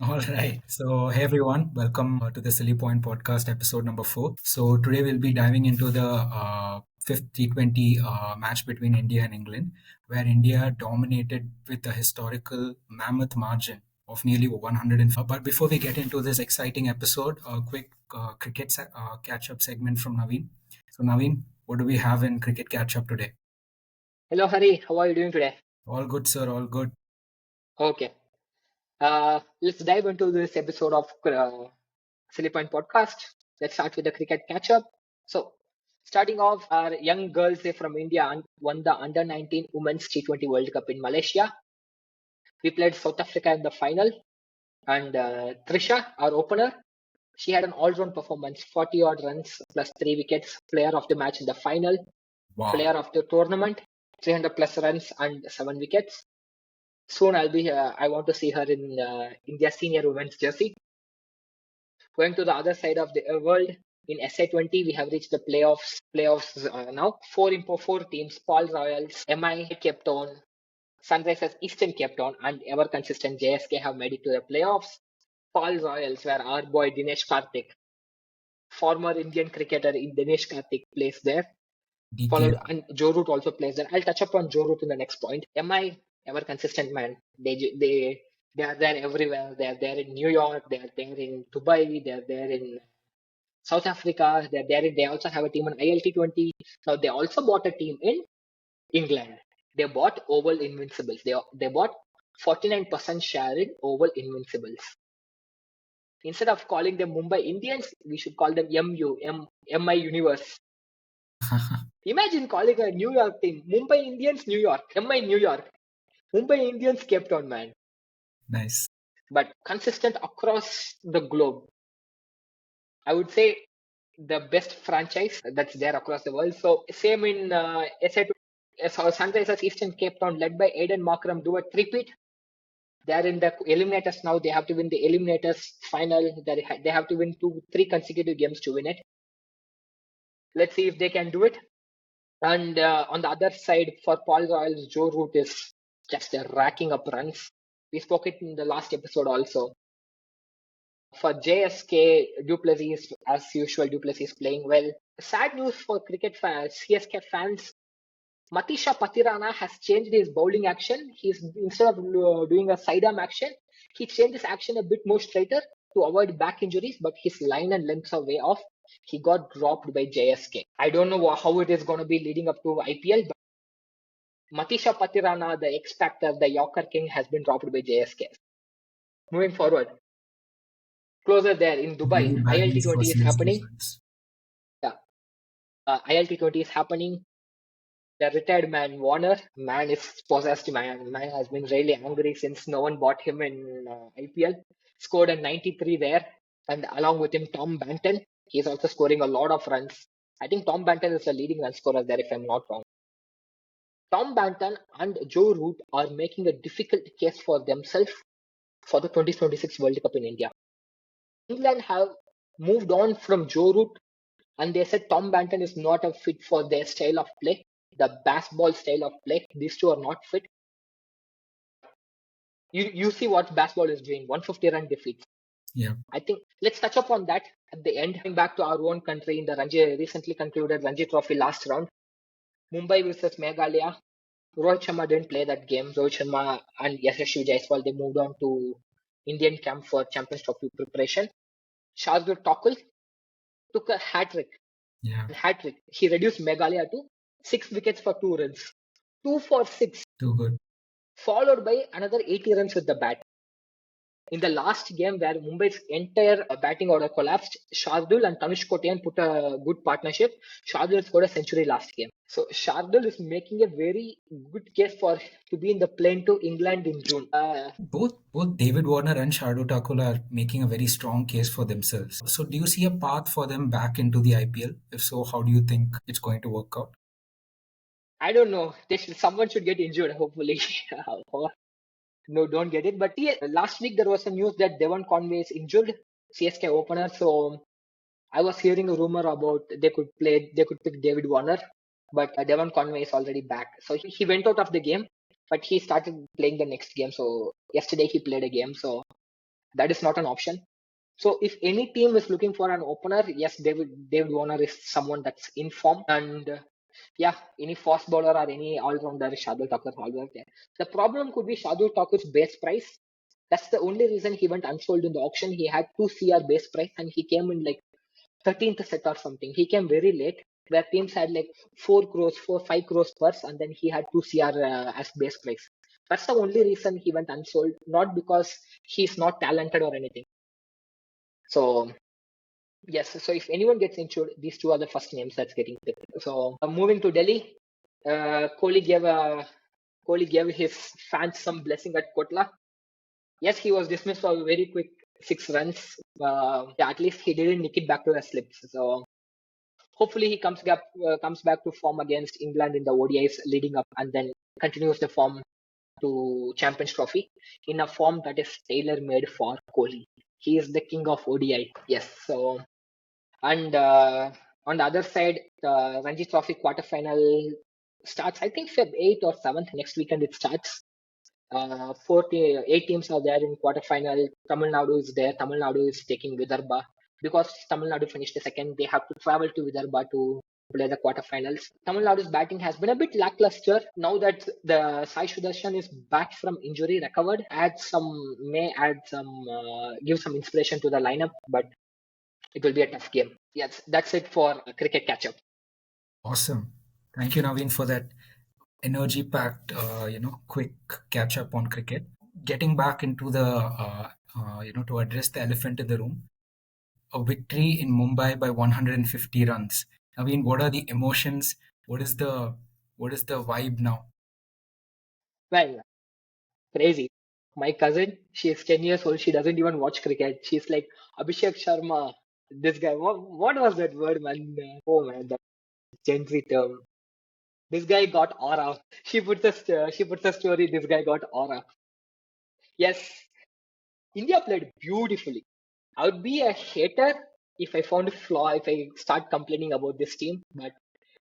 All right. So, hey everyone, welcome to the SillyPoint podcast, episode number 4. So, today we'll be diving into the fifth T20 match between India and England, where India dominated with a historical mammoth margin of nearly 105. But before we get into this exciting episode, a quick catch up segment from Naveen. So, Naveen, what do we have in cricket catch up today? Hello, Hari. How are you doing today? All good, sir, all good. Okay. Let's dive into this episode of SillyPoint podcast. Let's start with the cricket catch-up. So, starting off, our young girls from India won the Under 19 Women's T20 World Cup in Malaysia. We played South Africa in the final, and Trisha, our opener, she had an all-round performance, 40 odd runs plus 3 wickets, player of the match in the final, Wow. player of the tournament, 300 plus runs and 7 wickets. Soon I want to see her in India senior women's jersey. Going to the other side of the world, in SA20, we have reached the playoffs now. Four teams, Paul Royals, MI Cape Town, Sunrisers Eastern Cape Town, and ever consistent JSK have made it to the playoffs. Paul Royals, where our boy Dinesh Karthik, former Indian cricketer in Dinesh Karthik, plays there. Followed, DKR. and Joe Root also plays there. I'll touch upon Joe Root in the next point. MI, ever consistent man. They are there everywhere. They are there in New York. They are there in Dubai. They are there in South Africa. They are there. They also have a team on ILT20. Now they also bought a team in England. They bought Oval Invincibles. They bought 49% share in Oval Invincibles. Instead of calling them Mumbai Indians, we should call them MI Universe. Imagine calling a New York team Mumbai Indians New York, MI New York, Mumbai Indians Cape Town, man. Nice. But consistent across the globe. I would say the best franchise that's there across the world. So same in SA2. So Sunrisers Eastern Cape Town, led by Aiden Markram, do a three-peat. They're in the eliminators now. They have to win the eliminators final. They have to win 3 consecutive games to win it. Let's see if they can do it. And on the other side, for Paul Royals, Joe Root is just racking up runs. We spoke it in the last episode also. For JSK, Duplessis, as usual, Duplessis playing well. Sad news for cricket fans, CSK fans. Matisha Patirana has changed his bowling action. He's instead of doing a sidearm action, he changed his action a bit more straighter to avoid back injuries, but his line and lengths are way off. He got dropped by JSK. I don't know how it is going to be leading up to IPL, but Matisha Patirana, the X Factor, the Yorker King, has been dropped by JSK. Moving forward, closer there in Really Dubai, bad news for ILT20 is CSK happening. fans. Yeah, ILT20 is happening. The retired man Warner, man is possessed. Man has been really angry since no one bought him in IPL. Scored a 93 there, and along with him Tom Banton. He's also scoring a lot of runs. I think Tom Banton is the leading run scorer there, if I'm not wrong. Tom Banton and Joe Root are making a difficult case for themselves for the 2026 World Cup in India. England have moved on from Joe Root, and they said Tom Banton is not a fit for their style of play, the Bazball style of play. These two are not fit. You see what Bazball is doing, 150 run defeats. Yeah. I think let's touch upon that at the end. Coming back to our own country in the recently concluded Ranji Trophy last round, Mumbai versus Meghalaya. Rohit Sharma didn't play that game. Rohit Sharma and Yashasvi Jaiswal, they moved on to Indian camp for Champions Trophy preparation. Shardul Thakur took a hat trick. Yeah. Hat trick. He reduced Meghalaya to 6 wickets for 2 runs. 2 for 6. Too good. Followed by another 80 runs with the bat. In the last game where Mumbai's entire batting order collapsed, Shardul and Tanush Kotian put a good partnership. Shardul scored a century last game. So Shardul is making a very good case for to be in the plane to England in June. Both David Warner and Shardul Thakur are making a very strong case for themselves. So do you see a path for them back into the IPL? If so, how do you think it's going to work out? I don't know. Someone should get injured, hopefully. No, don't get it. But last week there was some news that Devon Conway is injured, CSK opener. So I was hearing a rumor about they could pick David Warner, but Devon Conway is already back. So he went out of the game, but he started playing the next game. So yesterday he played a game. So That is not an option. So if any team is looking for an opener, yes, David Warner is someone that's in form, and yeah, any fast bowler or any all-rounder, Shardul Thakur always there. The problem could be Shardul Thakur's base price. That's the only reason he went unsold in the auction. He had 2 CR base price and he came in like 13th set or something. He came very late, where teams had like 4 crores, 5 crores purse, and then he had 2 CR as base price. That's the only reason he went unsold, not because he's not talented or anything. So yes, so if anyone gets injured, these two are the first names that's getting picked. So moving to Delhi, Kohli gave his fans some blessing at Kotla. Yes, he was dismissed for a very quick 6 runs. Yeah, at least he didn't nick it back to the slips. So hopefully he comes back to form against England in the ODIs leading up, and then continues the form to Champions Trophy in a form that is tailor made for Kohli. He is the king of ODI. Yes, so. And on the other side, the Ranji Trophy quarterfinal starts, I think, Feb 8th or 7th. Next weekend it starts. 8 teams are there in quarterfinal. Tamil Nadu is there. Tamil Nadu is taking Vidarbha. Because Tamil Nadu finished the second, they have to travel to Vidarbha to play the quarterfinals. Tamil Nadu's batting has been a bit lackluster. Now that the Sai Sudarshan is back from injury, recovered, give some inspiration to the lineup, but it will be a tough game. Yes, that's it for cricket catch up. Awesome. Thank you, Naveen, for that energy-packed, quick catch-up on cricket. Getting back into to address the elephant in the room, a victory in Mumbai by 150 runs. Naveen, what are the emotions? What is the vibe now? Well, crazy. My cousin, she is 10 years old. She doesn't even watch cricket. She's like, Abhishek Sharma, this guy. What was that word, man? Oh, man, that Gen Z term. This guy got aura. She puts a story. This guy got aura. Yes, India played beautifully. I would be a hater if I found a flaw, if I start complaining about this team, but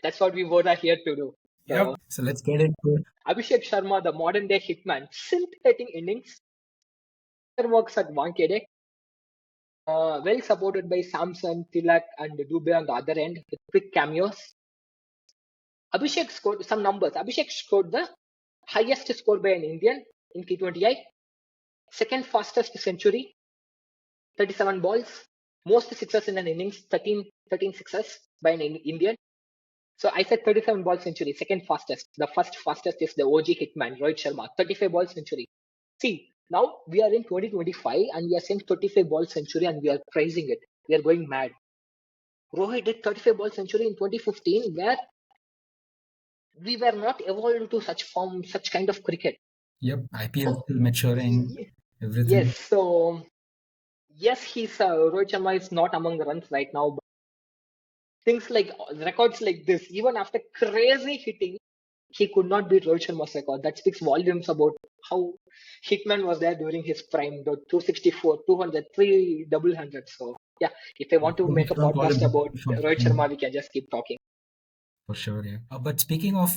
that's what we both are here to do. Yep. So, So let's get into it. Abhishek Sharma, the modern day hitman, scintillating innings, works at Wankede, well supported by Samson, Tilak, and Dubey on the other end with quick cameos. Abhishek scored some numbers. Abhishek scored the highest score by an Indian in T20I, second fastest century, 37 balls, most sixes in an innings, 13 sixes by an Indian. So I said 37 ball century, second fastest. The first fastest is the OG hitman, Rohit Sharma, 35 ball century. See, now we are in 2025 and we are saying 35 ball century and we are praising it. We are going mad. Rohit did 35 ball century in 2015 where we were not evolved to such form, such kind of cricket. Yep. IPL So, still maturing, yes, everything. so yes, Rohit Sharma is not among the runs right now, but things like records like this, even after crazy hitting, he could not beat Rohit Sharma's record. That speaks volumes about how Hitman was there during his prime, the 264, 200, three double hundreds. So yeah, if I want to We make a cannot call podcast him about from Rohit Sharma, we can just keep talking. for sure, yeah. But speaking of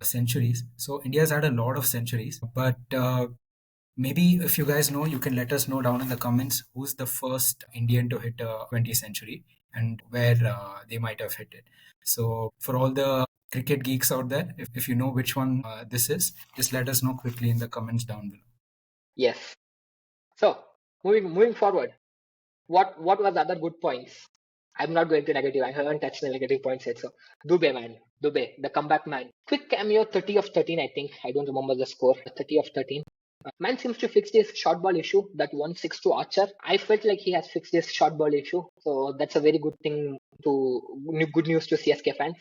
centuries, so India's had a lot of centuries. But maybe if you guys know, you can let us know down in the comments who's the first Indian to hit a 20th century and where they might have hit it. So for all the cricket geeks out there, if you know which one this is, just let us know quickly in the comments down below. Yes. So moving forward, what were the other good points? I'm not going to negative. I haven't touched the negative points yet. So Dubey man, Dubey, the comeback man. Quick cameo, 30 of 13. I think I don't remember the score. 30 of 13. Man seems to fix this short ball issue that 1-6 to Archer. I felt like he has fixed this short ball issue. So that's a very good thing good news to CSK fans.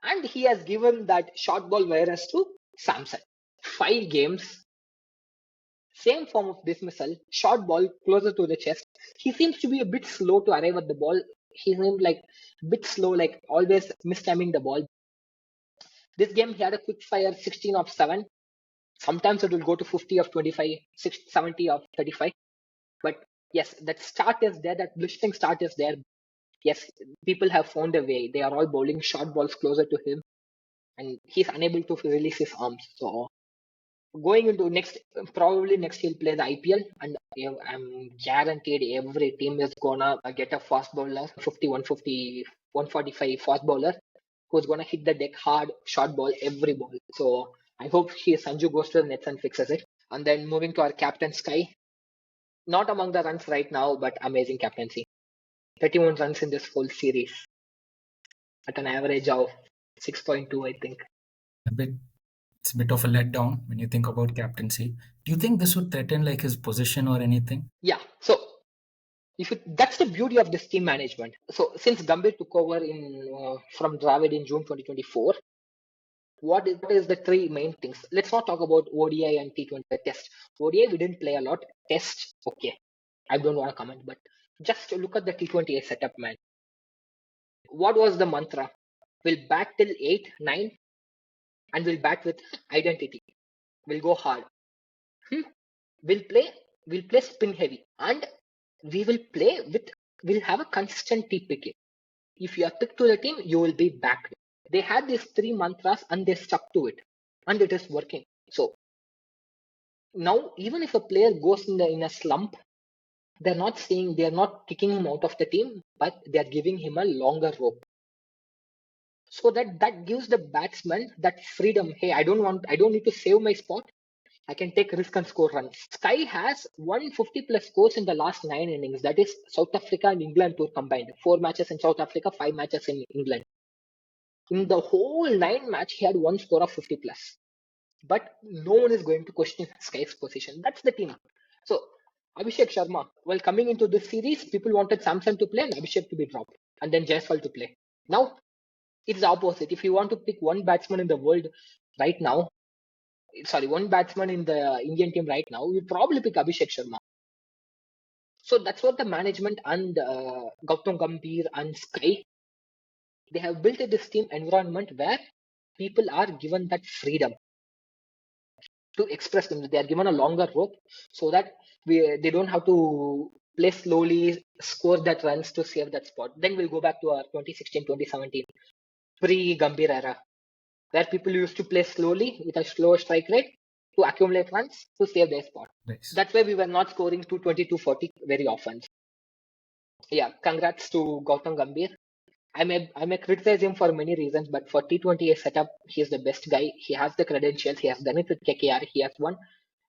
And he has given that short ball virus to Samson. 5 games, same form of dismissal, short ball closer to the chest. He seems to be a bit slow to arrive at the ball. He seemed like a bit slow, like always mistiming the ball. This game, he had a quick fire 16 of 7. Sometimes it will go to 50 of 25, 70 of 35. But yes, that start is there, that blistering start is there. Yes, people have found a way. They are all bowling short balls closer to him, and he's unable to release his arms. So Going into probably next he'll play the IPL, and I'm guaranteed every team is gonna get a fast bowler, 50, 150, 145 fast bowler who's gonna hit the deck hard, short ball, every ball. So I hope Sanju goes to the nets and fixes it. And then moving to our captain Sky, not among the runs right now, but amazing captaincy. 31 runs in this full series at an average of 6.2, I think. A bit, it's a bit of a letdown when you think about captaincy. Do you think this would threaten like his position or anything? Yeah. So that's the beauty of this team management. So since Gambhir took over from Dravid in June 2024, what is the three main things? Let's not talk about ODI and T20 test. ODI we didn't play a lot. Test, okay. I don't want to comment, but just look at the T20I setup, man. What was the mantra? We'll bat till 8, 9, and we'll bat with identity. We'll go hard. We'll play spin heavy, and we'll have a consistent T picking. If you are picked to the team, you will be backed. They had these three mantras and they stuck to it, and it is working. So now, even if a player goes in a slump, they're not kicking him out of the team, but they're giving him a longer rope. So that gives the batsman that freedom. Hey, I don't need to save my spot. I can take risk and score runs. Sky has 150 plus scores in the last 9 innings. That is South Africa and England tour combined. 4 matches in South Africa, 5 matches in England. In the whole 9 match, he had one score of 50 plus. But no one is going to question Sky's position. That's the team. So Abhishek Sharma, well, coming into this series, people wanted Samson to play and Abhishek to be dropped, and then Jaiswal to play. Now it's the opposite. If you want to pick one batsman in the world right now, one batsman in the Indian team right now, you probably pick Abhishek Sharma. So that's what the management and Gautam Gambhir and Sky, they have built this team environment where people are given that freedom to express them. They are given a longer rope so that they don't have to play slowly, score that runs to save that spot. Then we'll go back to our 2016, 2017 pre-Gambhir era, where people used to play slowly with a slower strike rate to accumulate runs to save their spot. Nice. That's why we were not scoring 220, 240 very often. Yeah, congrats to Gautam Gambhir. I may criticize him for many reasons, but for T20 setup, he is the best guy. He has the credentials. He has done it with KKR. He has won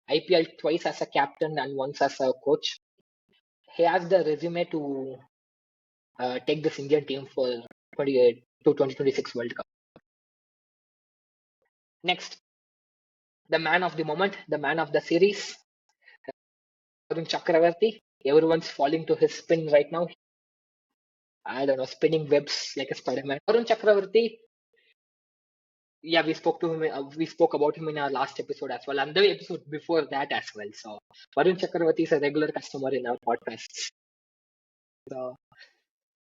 IPL twice as a captain and once as a coach. He has the resume to take this Indian team for 2026 World Cup. Next, the man of the moment, the man of the series, Varun Chakravarti. Everyone's falling to his spin right now. I don't know, spinning webs like a Spider-Man. Varun Chakravarti, yeah, we spoke to him. We spoke about him in our last episode as well, and the episode before that as well. So Varun Chakravarti is a regular customer in our podcasts. So,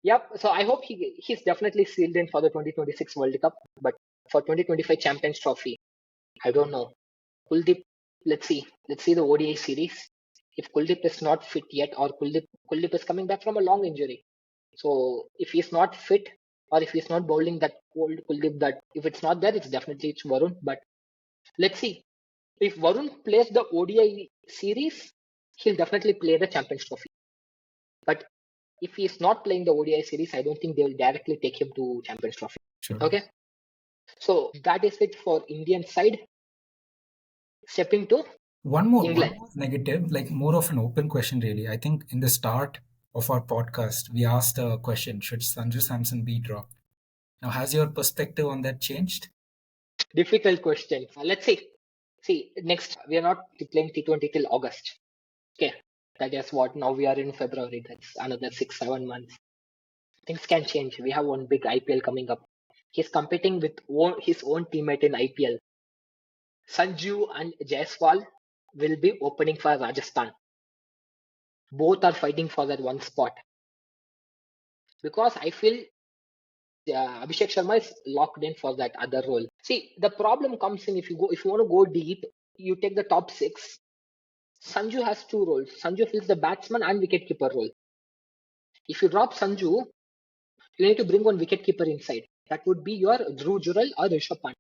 yep. So I hope he's definitely sealed in for the 2026 World Cup. But for 2025 Champions Trophy, I don't know. Kuldeep, let's see. Let's see the ODI series. If Kuldeep is not fit yet, or Kuldeep is coming back from a long injury. So if he's not fit, or if he's not bowling that old Kuldeep, that if it's not there, it's Varun. But let's see. If Varun plays the ODI series, he'll definitely play the Champions Trophy. But if he's not playing the ODI series, I don't think they will directly take him to Champions Trophy. Sure. Okay. So that is it for Indian side. Stepping to one more England. negative, like more of an open question, really. I think in the start of our podcast, we asked a question: should Sanju Samson be dropped? Now, has your perspective on that changed? Difficult question. Let's see. See, next we are not playing T20 till August. Okay, that is what. Now we are in February. That's another 6-7 months. Things can change. We have one big IPL coming up. He's competing with his own teammate in IPL. Sanju and Jaiswal will be opening for Rajasthan. Both are fighting for that one spot. Because I feel Abhishek Sharma is locked in for that other role. See, the problem comes in if you want to go deep, you take the top 6. Sanju has 2 roles. Sanju fills the batsman and wicketkeeper role. If you drop Sanju, you need to bring one wicketkeeper inside. That would be your Dhruv Jural or Rishabh Pant.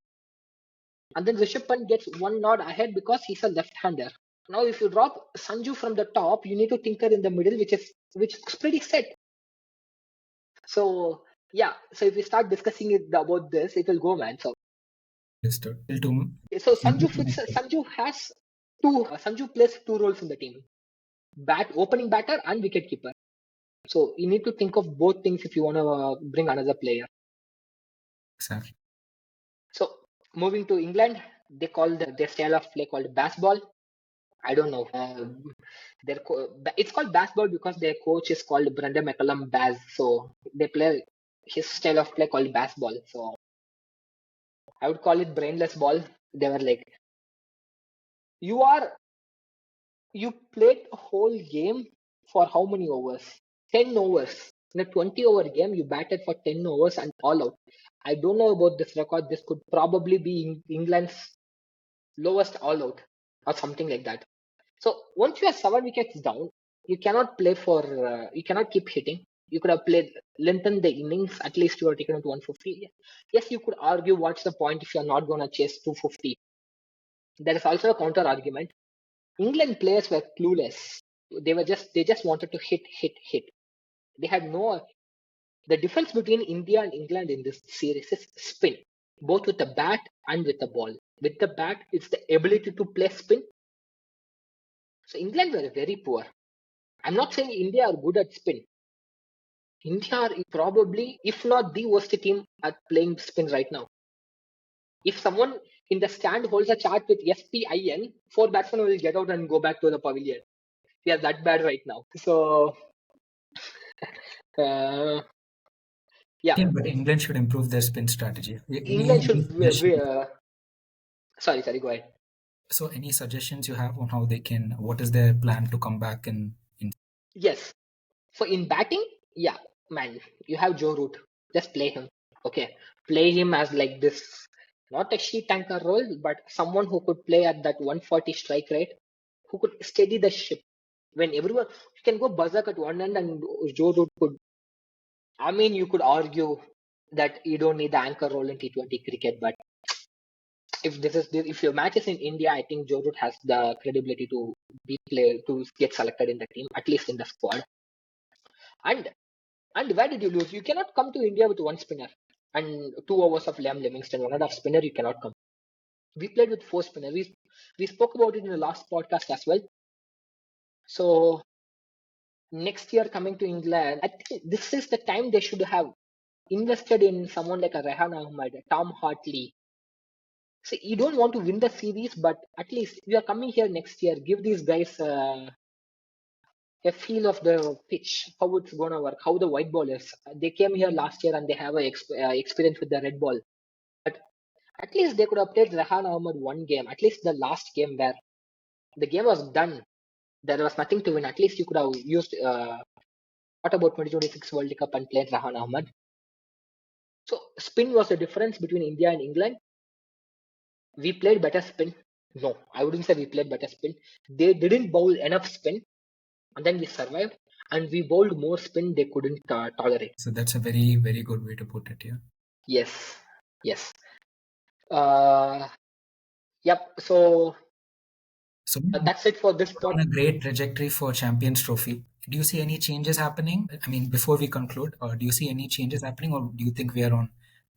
And then Rishabh Pant gets one nod ahead because he's a left-hander. Now, if you drop Sanju from the top, you need to tinker in the middle, which is pretty set. So yeah, so if we start discussing about this, it will go, man. So Understood. so Sanju has two. Sanju plays two roles in the team: opening batter and wicket keeper. So you need to think of both things if you want to bring another player. Exactly. So moving to England, they call their style of play called Bazball. I don't know. It's called Bazball because their coach is called Brendan McCullum Baz. So they play his style of play called Bazball. So I would call it brainless ball. They were like, you are you played a whole game for how many overs? 10 overs. In a 20-over game, you batted for 10 overs and all out. I don't know about this record. This could probably be England's lowest all out or something like that. So once you are 7 wickets down, you cannot play you cannot keep hitting. You could have played, lengthened the innings, at least you are taken to 150. Yes, you could argue what's the point if you're not going to chase 250. There is also a counter argument. England players were clueless. They just wanted to hit, hit, hit. They had no. The difference between India and England in this series is spin, both with the bat and with the ball. With the bat, it's the ability to play spin. So England were very poor. I'm not saying India are good at spin. India are probably, if not the worst team at playing spin right now. If someone in the stand holds a chart with SPIN, four batsmen will get out and go back to the pavilion. We are that bad right now. So Uh, yeah, Yeah, but England should improve their spin strategy. England Any should. suggestions? Sorry, go ahead. So, any suggestions you have on how they can? What is their plan to come back in? Yes. So in batting, yeah, man, you have Joe Root. Just play him. Okay, play him as like this, not a sheet tanker role, but someone who could play at that 140 strike rate, who could steady the ship. When everyone, you can go berserk at one end, and Joe Root could. I mean, you could argue that you don't need the anchor role in T20 cricket, but if your match is in India, I think Joe Root has the credibility to get selected in the team, at least in the squad. And where did you lose? You cannot come to India with one spinner and 2 hours of Liam Livingston, one and a half spinner. You cannot come. We played with four spinners. We spoke about it in the last podcast as well. So next year coming to England, I think this is the time they should have invested in someone like a Rehan Ahmed, Tom Hartley. So you don't want to win the series, but at least if you are coming here next year, give these guys a feel of the pitch, how it's gonna work, how the white ball is. They came here last year and they have a experience with the red ball. But at least they could have played Rehan Ahmed one game, at least the last game where the game was done. There was nothing to win. At least you could have used what about 2026 World Cup and played Rehan Ahmed. So spin was the difference between India and England. We played better spin. No, I wouldn't say we played better spin. They didn't bowl enough spin, and then we survived. And we bowled more spin they couldn't tolerate. So that's a very very good way to put it. Yeah. Yes, yes. Uh, yep. So So that's it for this on pod. a great trajectory for Champions Trophy. Do you see any changes happening? I mean, before we conclude, do you see any changes happening, or do you think we are on,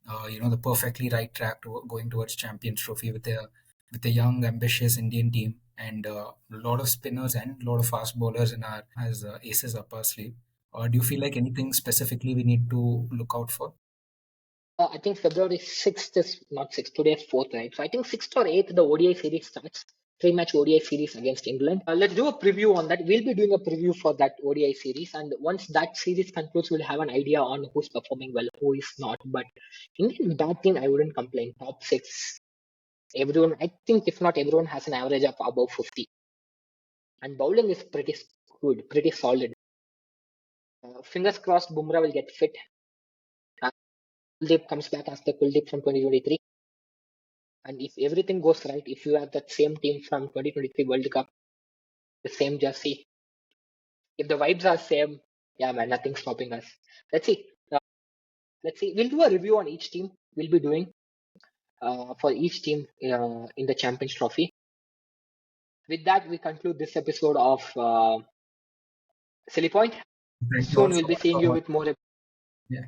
the perfectly right track to going towards Champions Trophy with a young, ambitious Indian team and a lot of spinners and a lot of fast bowlers in our as aces up our sleeve? Or do you feel like anything specifically we need to look out for? I think February 6th is not 6th, today is 4th, right? So I think 6th or 8th, the ODI series starts. Three-match ODI series against England. Let's do a preview on that. We'll be doing a preview for that ODI series. And once that series concludes, we'll have an idea on who's performing well, who is not. But Indian batting, I wouldn't complain. Top six. Everyone, I think if not everyone has an average of above 50. And bowling is pretty good, pretty solid. Fingers crossed Bumrah will get fit. Kuldeep comes back as the Kuldeep from 2023. And if everything goes right, if you have that same team from 2023 World Cup, the same jersey, if the vibes are same, yeah, man, nothing's stopping us. Let's see. Let's see. We'll do a review on each team. We'll be doing. for each team in the Champions Trophy. With that, we conclude this episode of Silly Point. Thank you all Soon we'll so be much seeing for you watching. with more. Yeah.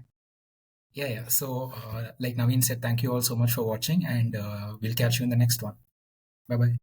Yeah, yeah. So, like Naveen said, thank you all so much for watching, and we'll catch you in the next one. Bye bye.